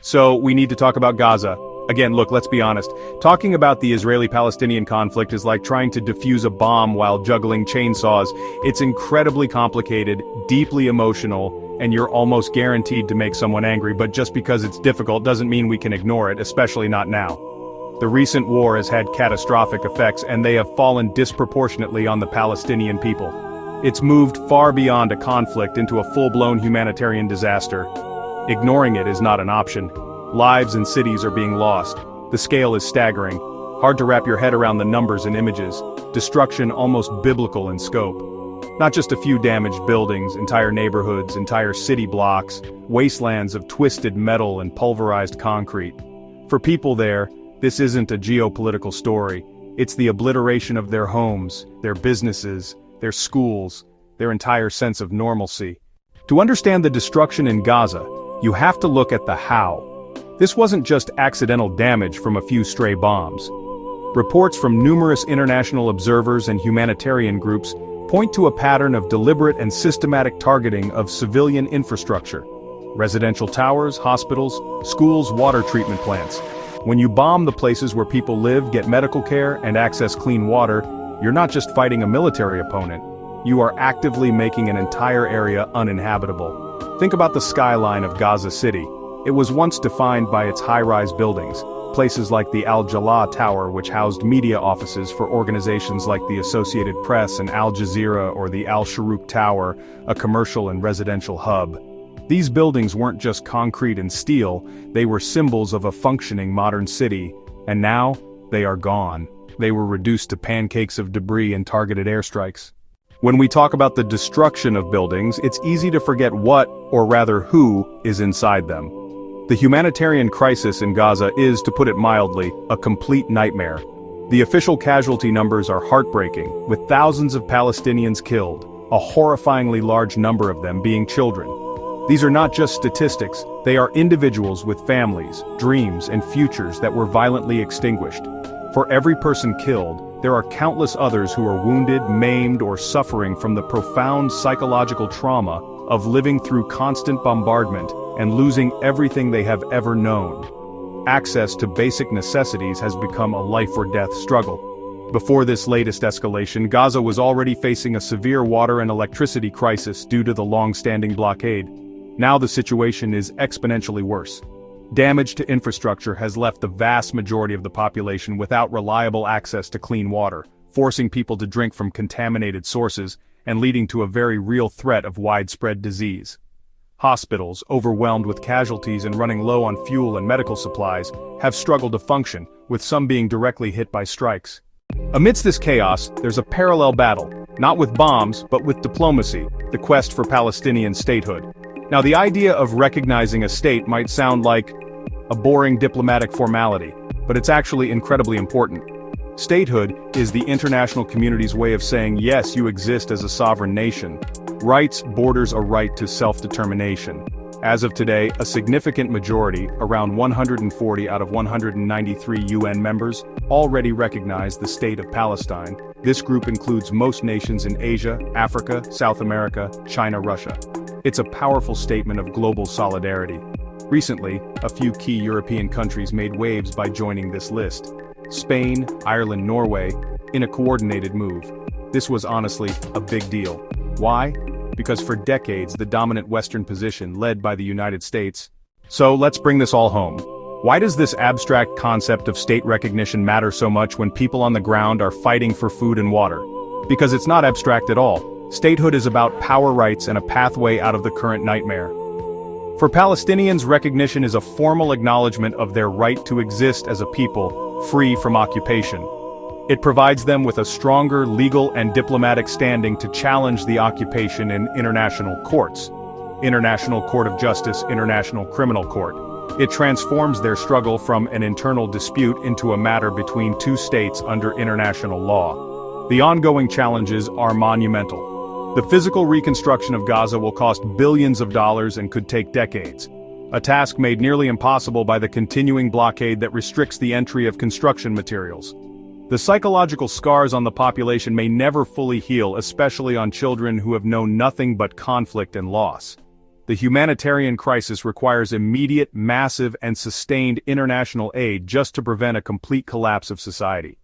So we need to talk about Gaza. Again, look, let's be honest. Talking about the Israeli-Palestinian conflict is like trying to defuse a bomb while juggling chainsaws. It's incredibly complicated, deeply emotional, and you're almost guaranteed to make someone angry, but just because it's difficult doesn't mean we can ignore it, especially not now. The recent war has had catastrophic effects, and they have fallen disproportionately on the Palestinian people. It's moved far beyond a conflict into a full-blown humanitarian disaster. Ignoring it is not an option. Lives and cities are being lost. The scale is staggering. Hard to wrap your head around the numbers and images. Destruction almost biblical in scope. Not just a few damaged buildings, entire neighborhoods, entire city blocks, wastelands of twisted metal and pulverized concrete. For people there, this isn't a geopolitical story. It's the obliteration of their homes, their businesses, their schools, their entire sense of normalcy. To understand the destruction in Gaza, you have to look at the how. This wasn't just accidental damage from a few stray bombs. Reports from numerous international observers and humanitarian groups point to a pattern of deliberate and systematic targeting of civilian infrastructure. Residential towers, hospitals, schools, water treatment plants. When you bomb the places where people live, get medical care, and access clean water, you're not just fighting a military opponent. You are actively making an entire area uninhabitable. Think about the skyline of Gaza City. It was once defined by its high-rise buildings, places like the Al-Jalaa Tower, which housed media offices for organizations like the Associated Press and Al Jazeera, or the Al-Shuruq Tower, a commercial and residential hub. These buildings weren't just concrete and steel, they were symbols of a functioning modern city, and now, they are gone. They were reduced to pancakes of debris and targeted airstrikes. When we talk about the destruction of buildings, it's easy to forget what, or rather who, is inside them. The humanitarian crisis in Gaza is, to put it mildly, a complete nightmare. The official casualty numbers are heartbreaking, with thousands of Palestinians killed, a horrifyingly large number of them being children. These are not just statistics, they are individuals with families, dreams, and futures that were violently extinguished. For every person killed, there are countless others who are wounded, maimed, or suffering from the profound psychological trauma of living through constant bombardment and losing everything they have ever known. Access to basic necessities has become a life-or-death struggle. Before this latest escalation, Gaza was already facing a severe water and electricity crisis due to the long-standing blockade. Now the situation is exponentially worse. Damage to infrastructure has left the vast majority of the population without reliable access to clean water, forcing people to drink from contaminated sources and leading to a very real threat of widespread disease. Hospitals, overwhelmed with casualties and running low on fuel and medical supplies, have struggled to function, with some being directly hit by strikes. Amidst this chaos, there's a parallel battle, not with bombs, but with diplomacy, the quest for Palestinian statehood. Now, the idea of recognizing a state might sound like a boring diplomatic formality, but it's actually incredibly important. Statehood is the international community's way of saying, yes, you exist as a sovereign nation. Rights borders a right to self-determination. As of today, a significant majority, around 140 out of 193 UN members, already recognize the state of Palestine. This group includes most nations in Asia, Africa, South America, China, Russia. It's a powerful statement of global solidarity. Recently, a few key European countries made waves by joining this list. Spain, Ireland, Norway, in a coordinated move. This was honestly a big deal. Why? Because for decades the dominant Western position led by the United States. So let's bring this all home. Why does this abstract concept of state recognition matter so much when people on the ground are fighting for food and water? Because it's not abstract at all. Statehood is about power rights and a pathway out of the current nightmare. For Palestinians, recognition is a formal acknowledgement of their right to exist as a people, free from occupation. It provides them with a stronger legal and diplomatic standing to challenge the occupation in international courts. International Court of Justice, International Criminal Court. It transforms their struggle from an internal dispute into a matter between two states under international law. The ongoing challenges are monumental. The physical reconstruction of Gaza will cost billions of dollars and could take decades. A task made nearly impossible by the continuing blockade that restricts the entry of construction materials. The psychological scars on the population may never fully heal, especially on children who have known nothing but conflict and loss. The humanitarian crisis requires immediate, massive, and sustained international aid just to prevent a complete collapse of society.